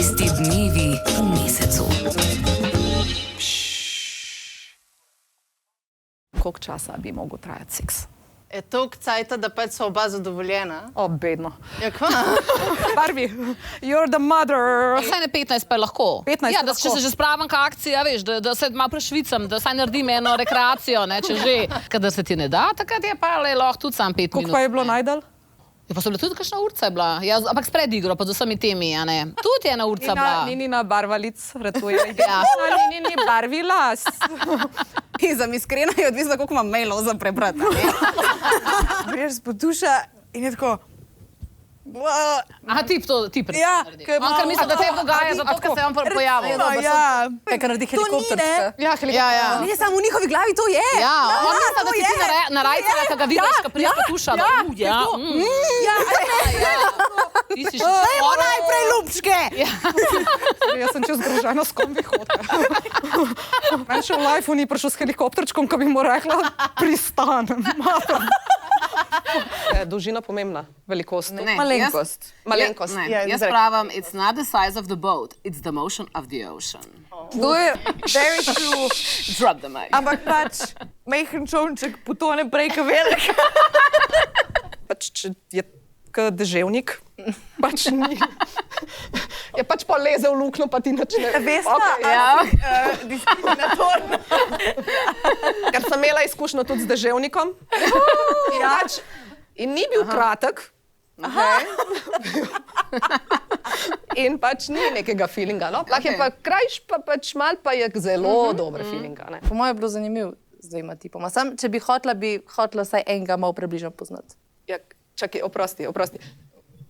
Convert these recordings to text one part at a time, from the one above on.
Tisti dnevi v mesecu. Koliko časa bi mogel trajati seks? Je toliko cajta, da pač so oba zadovoljena? Bedno. Ja, kva? Barbie, you're the mother. Saj ne 15 pa je lahko. 15 ja, je če lahko. se že spravim ka akcija, veš, da se malo prešvicam, da saj naredim eno rekreacijo, ne, če že. Kadar se ti ne da, takrat je pa lahko tudi sam 5 minut. Koliko pa je bilo najdalj? Ja, pa so bile tudi kakšna urca je bila, ja, ampak s predigro, pa z vsemi temi, a ne. Tudi ena urca bila. Nina barvalic, ratuje. Ja. Nini barvi las. Za mi iskreno je odvisno, koliko imam mailov za prebrati. Greš z potuša in je tako... Aha, ti naredi. Ja, On kar misli, da te dogaja, zato ker se je on pojavil. Ja, Kaj naredi helikopterčka? Ja, helikopter. ne, samo v njihovi glavi to je. Ja, on misli, da ti ti na rajcala, kad ga vidiš, kad priješ potušala. Ja, Ti si še Dajmo najprej lupčke. Jaz sem čez Grožano s kombi hodila. Meni še v lifeu ni prišel s helikopterčkom, ko bi mu rekla, pristanem. Je dolžina pomembna, velikost. Malenkost. Malenkost. Jaz pravim, it's not the size of the boat, it's the motion of the ocean. To je very true. Drop the mic. Ampak pač, majhen čovnček potone prej ka velik. Pač, če je deževnik, pač ni. Je pač pa leze v luknjo, pa ti načne. Veste, diskriminatorno. Ker sem imela izkušnjo tudi z deževnikom. In ni bil kratek. In pač ni nekega feelinga. No? Lahko je pa krajš, pa pač mal pa je zelo dober feelinga. Ne? Po mojem je bilo zanimivo z dvema tipoma. Sam, če bi hotela vsaj enega malo približno poznati. Ja, čakaj, oprosti.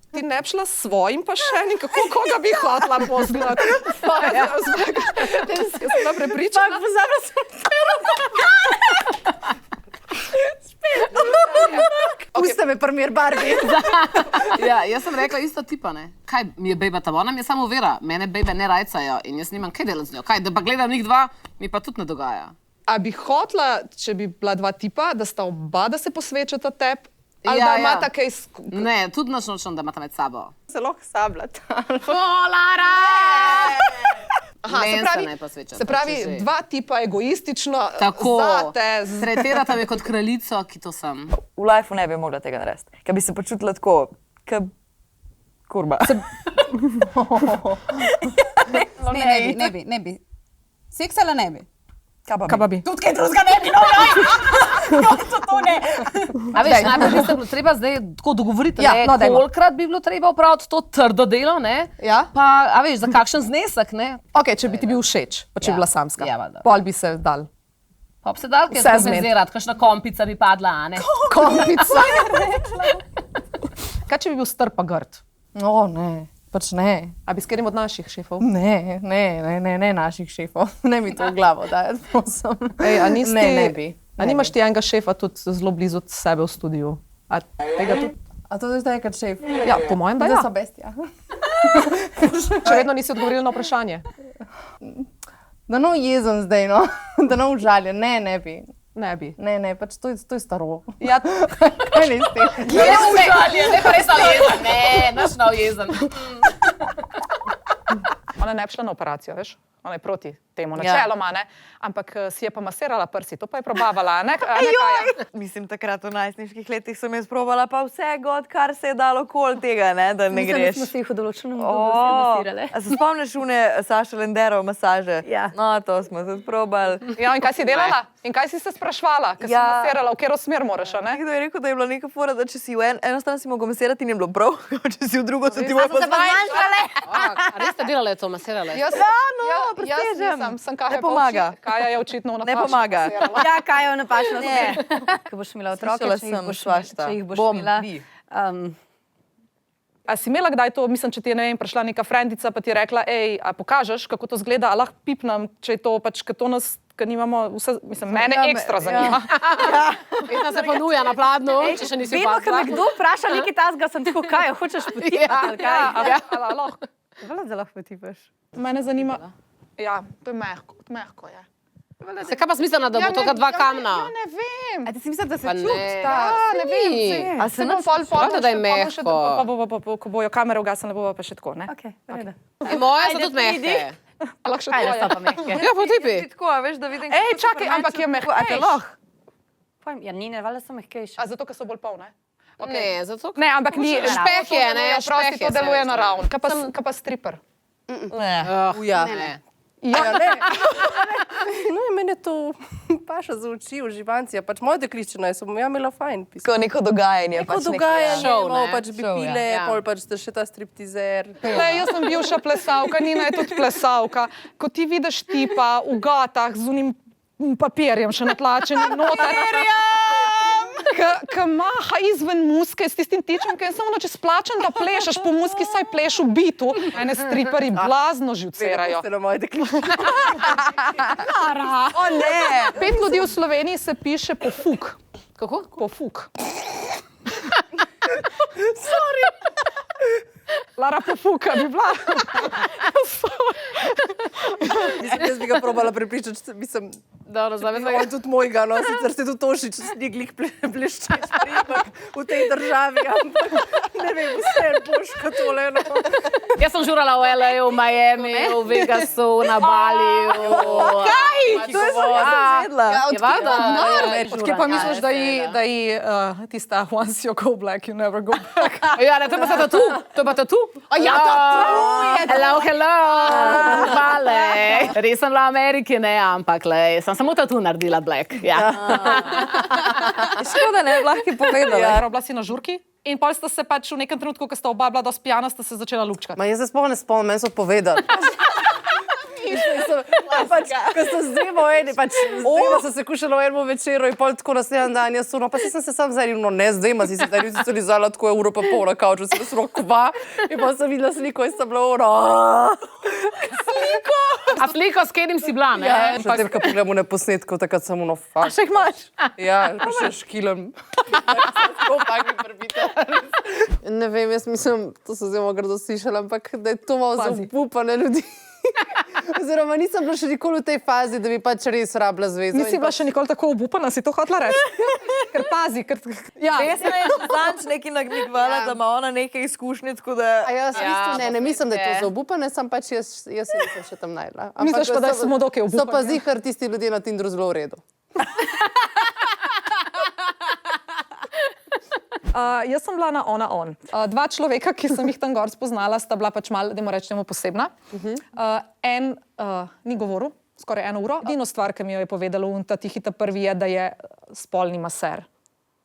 Ti ne bi šla s svojim pa še nikako, koga bi hotela poznati. Sem bila prepričana. Pozabila sem. Pusti me primer Barbie. Ja, jaz sem rekla isto tipa, ne. Kaj mi je bejba tam? Ona mi je samo vera. Mene bejbe ne rajcajo in jaz nimam kaj delati z njo. Kaj, da pa gledam njih dva, mi pa tudi ne dogaja. A bi hotela, če bi bila dva tipa, da sta oba, da se posvečata tebi? Ali Ja, da ja. imata kaj skupaj? Ne, tudi noč nočem, da imata med sabo. Se lahko sabljata. Polara! Aha, se pravi, dva tipa egoistično Tako, zate. tretirata me kot kraljico, ki to sem. V lifeu ne bi mogla tega narediti, ker bi se počutila tako, kot kurba. Ne bi. Seksala ne bi. Kaj Kaj pa bi? Tudi kaj drugega ne bi, no jaj! To ne. A veš, najprej bi se bilo treba zdaj tako dogovoriti, Ja, ne, no, dajmo. kolikrat bi bilo treba opraviti to trdo delo, ne? Ja. Pa, a veš, za kakšen znesek, ne? Ok, če bi ti bil všeč, pa če bi Ja. bila samska. Ja, valjda. Pol bi se dal. Pa bi se dal kaj Vse zmed. zorganizirati, kakšna kompica bi padla, a ne? Kompica. Kaj če bi bil strp pa grd? O, ne. Pač ne. A bi s katerim od naših šefov? Ne naših šefov. Ne mi to v glavo dajati, prosim. Ej, a nisi Ne bi. A nimaš ti enega šefa tudi zelo blizu sebe v studiu? A tega tudi? A to zdaj kot šef? Ja, po mojem, da Da ja. so bestija. Še vedno nisi odgovorila na vprašanje. Da no jezen zdaj, no. Da no užaljen. Ne bi. Ne bi. Ne, pač to je staro. Ja, Kaj ne ste? Ne, pa res ali jezen, ne, naš nov jezen. ona ne bi šla na operacijo, veš? Ona je proti temu načeloma, ne? Ampak si je pa masirala prsi, to pa je probavala, ne? Mislim, takrat v najstniških letih sem jaz probala pa vse god, kar se je dalo okoli tega, ne, da ne greš. Mislim, da smo se jih v določenem obdobju masirale. A se spomniš une Saša Lenderov masaže? Ja. No, to smo tudi probali. Ja, in kaj si delala? In kaj si se sprašvala? Ker si masirala, v katero smer moraš, a ne? Nekdo je rekel, da je bila neka fora, da če si v eno stran si mogel masirati in je bilo prav, če si v drugo se ti mora A res ste delali to, masirali? Nisem, sem Kaja Ne pomaga. Kaja je očitno v Ne pomaga. Ja, kaj je v napačno smer. Ko boš imela otroke, Slišala če jih sem boš svašta. če jih boš imela. A si imela kdaj to, mislim, če ti je, ne vem, prišla neka frendica, pa ti je rekla, ej, a pokažeš, kako to zgleda, a lahko pipnem, če je to pač, ker to nas, ker nimamo vse, mislim, mene ekstra zanima. Vedno se ponuja na pladnu, če še nisi Vedno, ko me opazila. kdo vpraša nekaj tasga, sem tako, kaj, hočeš potipati? A lahko. Hvala, da lahko potipaš. Mene zanima, ja, to je mehko je. Se kaj pa smiselno, da bo to dva kamna? Ja, ne vem. A ti si misliš, da se Pa ne. čuta? Ne vem. A se bom pol Pravite, da je še- mehko. Ko bojo kamere ugasnile, bo pa še tako, ne? Okay, Moje so tudi mehke. Lahko še Ajde, tvoje. sta pa mehke. Ja, pa tipi. Tako, a veš, da vidim, Ej, kako se čakaj, premeče ampak je tako, a te mehkejš. lahko. Pojem, ja, Nine, valjda so mehkejše. A zato, ker so bolj polne? Ne, zato Ne, ampak ni. Špeh je, ne, Prosti, špeh to je, deluje se naravno. Kaj pa stripper? Ja. Ne. No, meni je to paša za oči, uživanci. Pač moja dekliščina, jaz sem ja imela fajn pisati. Tako neko dogajanje. Neko dogajanje, Šov, ne? pač bi Šov, ja. pile, Ja. pol pač ste še ta striptizer. Le, jaz sem bivša plesalka, Nina je tudi plesalka. Ko ti vidiš tipa v gatah z unim papirjem še natlačenim noter. Ki maha izven muske s tistim tičem, ki je samo če splačen, da plešeš po muski, saj pleš v bitu. Ene striperi blazno živcerajo. Ste na moje dekliščine. O ne! 5 ljudi v Sloveniji se piše pofuk. Kako? Pofuk. Sorry. Lara Pofuka bi bila. Jaz bi ga probala prepričati, mislim, Dobro, zdaj on je tudi mojega, no, sicer ste tudi Tošič, sniglih bleščeč prijemek v tej državi, ampak ne vem, vse je boška tole, no. Jaz sem žurala v LA, v Miami, v Vegasu, na Baliju. Kaj? To je zvedla. Je valjda? Odkje pa misliš, da ji tista once you go black, you never go back? Ja, ne, to je pa tatu. To je pa tatu. Ja, tatu. Hello. Vale. Res sem bila v Ameriki, ne, ampak le, sem samo tatu naredila black. Ja. Škoda, ne, lahko je povedala. Ja, bila si na žurki in pol sta se pač v nekem trenutku, ko sta oba bila dosti pijana, sta se začela lupčkati. Ma jaz se sploh ne spomnim, meni so povedali. Pač, ko so z dvema eni, pač z dvema so se kušala v enem večeru in pol tako naslednji dan jaz suno, pa sem se sam zaril, no ne z dvema, si se zaril, si se lizala tako uro pa pol na kavču, si se suno kva in pa sem videla sliko in sem bila uro. A sliko s kedim si bila, ne? Še tem, ko pogledam v posnetkov, takrat sem ono fakt. Še jih imaš? Ja, pa še škilem. Tako paki prbite. Ne vem, jaz mislim, to so zelo grdo slišala, ampak da je to malo za upupane ljudi. Oziroma nisem bila še nikoli v tej fazi, da bi pač res rabila zvezo. Nisi bila še nikoli tako obupana, si to hotela reči? Ker pazi, ker... Ja. Jaz sem že zanč neki nagnivala, da ima ona neke izkušnje, tako da... A jaz ne mislim, da je to za obupane, sem pač jaz se nisem še tam najdla. Misliš pa, da smo dokaj obupani? So pa zihar tisti ljudje na Tinderu zelo v redu. Jaz sem bila na on. Dva človeka, ki sem jih tam gor spoznala, sta bila pač malo, da mu rečemo, posebna. En ni govoril, skoraj 1 uro. Edino stvar, ki mi jo je povedala ta tihi ta prvi, je, da je spolni maser.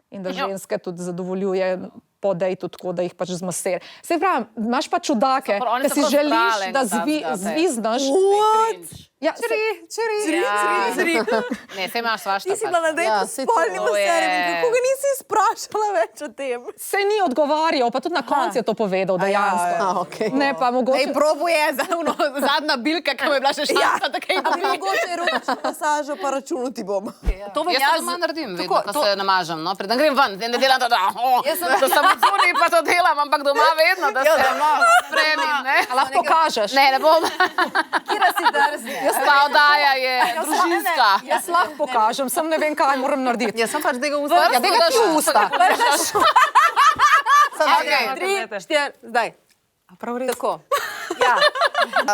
In da ženske tudi zadovoljuje po dejtu tako, da jih pač zmasir. Sej pravim, imaš pa čudake, Oni da so si prav želiš, zbrale da na ta zviznaš. Ja, Čiri. Ne, se imaš svašta. Ti si bila na Ja, dejtu s saj to spolnim maserjem in kako ga nisi sprašala več o tem? Se ni odgovarjal, pa tudi na koncu je to povedal dejansko. okej. Ne, pa mogoče... Ej, probuje za ono zadnja bilka, ki mu je bila še šansa, da kaj dobi. Mogoče ročno masažo, pa računal ti bom. To vem, jaz doma naredim, vedno, ko se namažem, no, preden grem ven, ne delam to, da sem v zunaj, pa to delam, ampak doma vedno, da se spremim, ne. Lahko pokažeš. Ne bom. Kira si drzni. Ta oddaja je družinska. Jaz lahko pokažem, sem ne vem, kaj moram narediti. Jaz sem pač tega usta. Ja, tega ti v usta. Okay. 3, 4, zdaj. Prav res. Tako. Ja.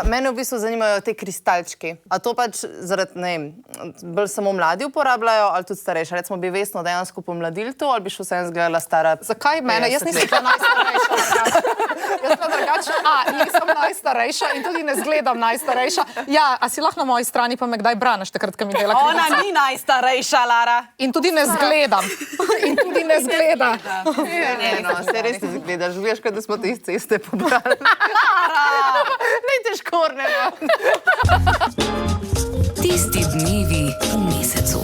Mene v bistvu zanimajo te kristalčki. A to pač zaradi, ne vem, bolj samo mladi uporabljajo ali tudi starejši? Recimo bi Vesno dejansko pomladili to ali bi še vsem zgledala stara? Zakaj mene? Jaz nisem bila najstarejša. Jaz sem drugače, nisem najstarejša in tudi ne zgledam najstarejša. Ja, a si lahko na moji strani, pa me kdaj braniš takrat, ko mi dela krivico? Ona ni najstarejša, Lara. In tudi ne zgledam. In tudi ne zgleda. Ne, no, se res ti zgledaš. Veš, kaj da smo te iz ceste pobrali. Lejte škorne, no. Tisti dnevi v mesecu.